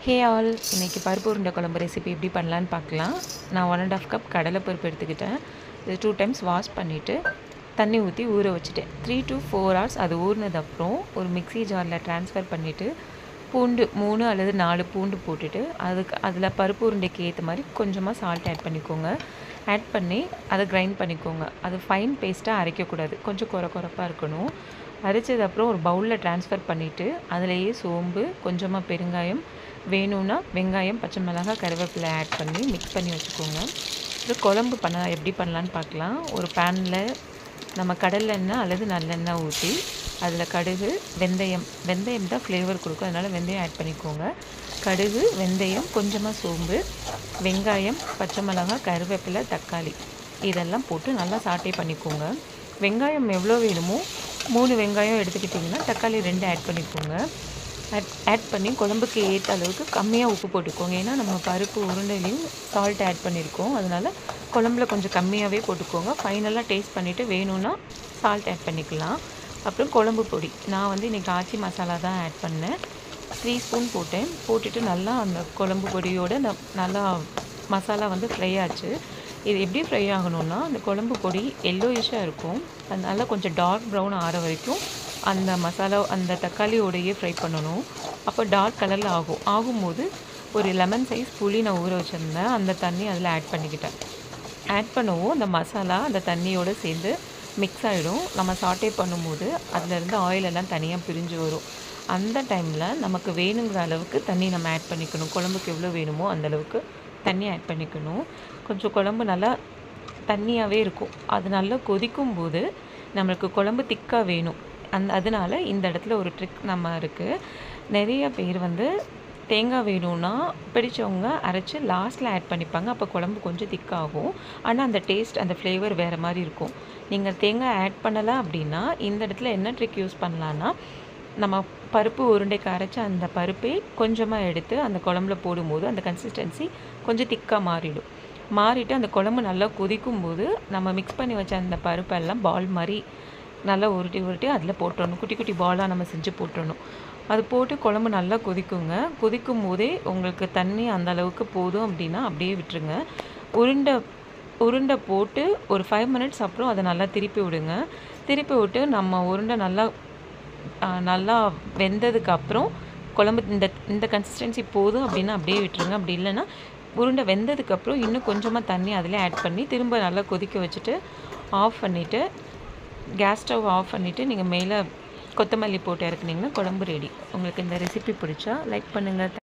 Hey all, இன்றைக்கி பருப்பு உருண்டை குழம்பு ரெசிபி எப்படி பண்ணலான்னு பார்க்கலாம். நான் 1½ கப் கடலைப்பருப்பு எடுத்துக்கிட்டேன். இது 2 டைம்ஸ் வாஷ் பண்ணிவிட்டு தண்ணி ஊற்றி ஊற வச்சுட்டேன். 3 to 4 hours அது ஊறினதுக்கப்புறம் ஒரு மிக்ஸி ஜாரில் ட்ரான்ஸ்ஃபர் பண்ணிவிட்டு பூண்டு 3 அல்லது 4 பூண்டு போட்டுட்டு அதில் பருப்பு உருண்டைக்கு ஏற்ற மாதிரி கொஞ்சமாக சால்ட் ஆட் பண்ணிக்கோங்க. ஆட் பண்ணி அதை கிரைண்ட் பண்ணிக்கோங்க. அது ஃபைன் பேஸ்ட்டாக அரைக்கக்கூடாது, கொஞ்சம் குறப்பாக இருக்கணும். அரைச்சதுக்கப்புறம் ஒரு பவுலில் ட்ரான்ஸ்ஃபர் பண்ணிவிட்டு அதிலேயே சோம்பு, கொஞ்சமாக பெருங்காயம், வேணும்னா வெங்காயம், பச்சை மிளகாய், கருவேப்பிலை ஆட் பண்ணி மிக்ஸ் பண்ணி வச்சுக்கோங்க. இது குழம்பு எப்படி பண்ணலான்னு பார்க்கலாம். ஒரு பேனில் நம்ம கடலெண்ணெய் அல்லது நல்லெண்ணெய் ஊற்றி அதில் கடுகு, வெந்தயம் தான் ஃப்ளேவர் கொடுக்கும், அதனால் வெந்தயம் ஆட் பண்ணிக்கோங்க. கடுகு, வெந்தயம், கொஞ்சமாக சோம்பு, வெங்காயம், பச்சை மிளகாய், கருவேப்பிலை, தக்காளி இதெல்லாம் போட்டு நல்லா சாட்டே பண்ணிக்கோங்க. வெங்காயம் எவ்வளோ வேணுமோ 3 வெங்காயம் எடுத்துக்கிட்டிங்கன்னா தக்காளி 2 ஆட் பண்ணிக்கோங்க. ஆட் பண்ணி குழம்புக்கு ஏற்ற அளவுக்கு கம்மியாக உப்பு போட்டுக்கோங்க. ஏன்னா நம்ம பருப்பு உருண்டையிலையும் சால்ட் ஆட் பண்ணியிருக்கோம், அதனால் குழம்புல கொஞ்சம் கம்மியாகவே போட்டுக்கோங்க. ஃபைனலாக டேஸ்ட் பண்ணிவிட்டு வேணும்னா சால்ட் ஆட் பண்ணிக்கலாம். அப்புறம் குழம்பு பொடி, நான் இன்றைக்கி ஆச்சி மசாலா தான் ஆட் பண்ணேன். 3 ஸ்பூன் போட்டுட்டு நல்லா அந்த குழம்பு பொடியோடு நல்லா மசாலா ஃப்ரை ஆச்சு. இது எப்படி ஃப்ரை ஆகணும்னா, அந்த குழம்பு பொடி எல்லோயிஷாக இருக்கும், அதனால கொஞ்சம் டார்க் ப்ரௌன் ஆகிற வரைக்கும் அந்த மசாலா அந்த தக்காளியோடையே ஃப்ரை பண்ணணும். அப்போ டார்க் கலரில் ஆகும்போது ஒரு லெமன் சைஸ் புளி நான் ஊற வச்சுருந்தேன், அந்த தண்ணி அதில் ஆட் பண்ணிக்கிட்டேன். ஆட் பண்ணவும் அந்த மசாலா அந்த தண்ணியோடு சேர்ந்து மிக்ஸ் ஆகிடும். நம்ம சாட்டே பண்ணும்போது அதிலேருந்து ஆயிலெல்லாம் தனியாக பிரிஞ்சு வரும். அந்த டைமில் நமக்கு வேணுங்கிற அளவுக்கு தண்ணி நம்ம ஆட் பண்ணிக்கணும். குழம்புக்கு எவ்வளோ வேணுமோ அந்தளவுக்கு தண்ணி ஆட் பண்ணிக்கணும். கொஞ்சம் குழம்பு நல்லா தண்ணியாகவே இருக்கும். அது நல்லா கொதிக்கும்போது நம்மளுக்கு குழம்பு திக்காக வேணும். அதனால் இந்த இடத்துல ஒரு ட்ரிக் இருக்குது. நிறைய பேர் தேங்காய் வேணும்னா பிடிச்சவங்க அரைச்சி லாஸ்ட்டில் ஆட் பண்ணிப்பாங்க. அப்போ குழம்பு கொஞ்சம் திக்காகும், ஆனால் அந்த டேஸ்ட் அந்த ஃப்ளேவர் வேறு மாதிரி இருக்கும். நீங்கள் தேங்காய் ஆட் பண்ணலை அப்படின்னா இந்த இடத்துல என்ன ட்ரிக் யூஸ் பண்ணலான்னா, நம்ம பருப்பு உருண்டைக்கு அரைச்ச அந்த பருப்பை கொஞ்சமாக எடுத்து அந்த குழம்புல போடும்போது அந்த கன்சிஸ்டன்சி கொஞ்சம் திக்காக மாறிட்டு அந்த குழம்பு நல்லா கொதிக்கும்போது நம்ம மிக்ஸ் பண்ணி வச்ச அந்த பருப்பெல்லாம் பால் மாதிரி நல்லா உருட்டி அதில் போட்டுடணும். குட்டி குட்டி பாலாக நம்ம செஞ்சு போட்டுடணும். அது போட்டு குழம்பு நல்லா கொதிக்கும் போதே உங்களுக்கு தண்ணி அந்த அளவுக்கு போதும் அப்படின்னா அப்படியே விட்டுருங்க. உருண்டை போட்டு ஒரு 5 மினிட்ஸ் அப்புறம் அதை நல்லா திருப்பி விட்டு நம்ம உருண்டை நல்லா வெந்ததுக்கப்புறம் குழம்பு இந்த கன்சிஸ்டன்சி போதும் அப்படின்னா அப்படியே விட்டுருங்க. அப்படி இல்லைன்னா உருண்டை வெந்ததுக்கப்புறம் இன்னும் கொஞ்சமாக தண்ணி அதில் ஆட் பண்ணி திரும்ப நல்லா கொதிக்க வச்சுட்டு ஆஃப் பண்ணிவிட்டு கேஸ் ஸ்டவ் ஆஃப் பண்ணிவிட்டு நீங்கள் மேலே கொத்தமல்லி போட்டு இறக்குனீங்கன்னா குழம்பு ரெடி. உங்களுக்கு இந்த ரெசிபி பிடிச்சா லைக் பண்ணுங்கள்.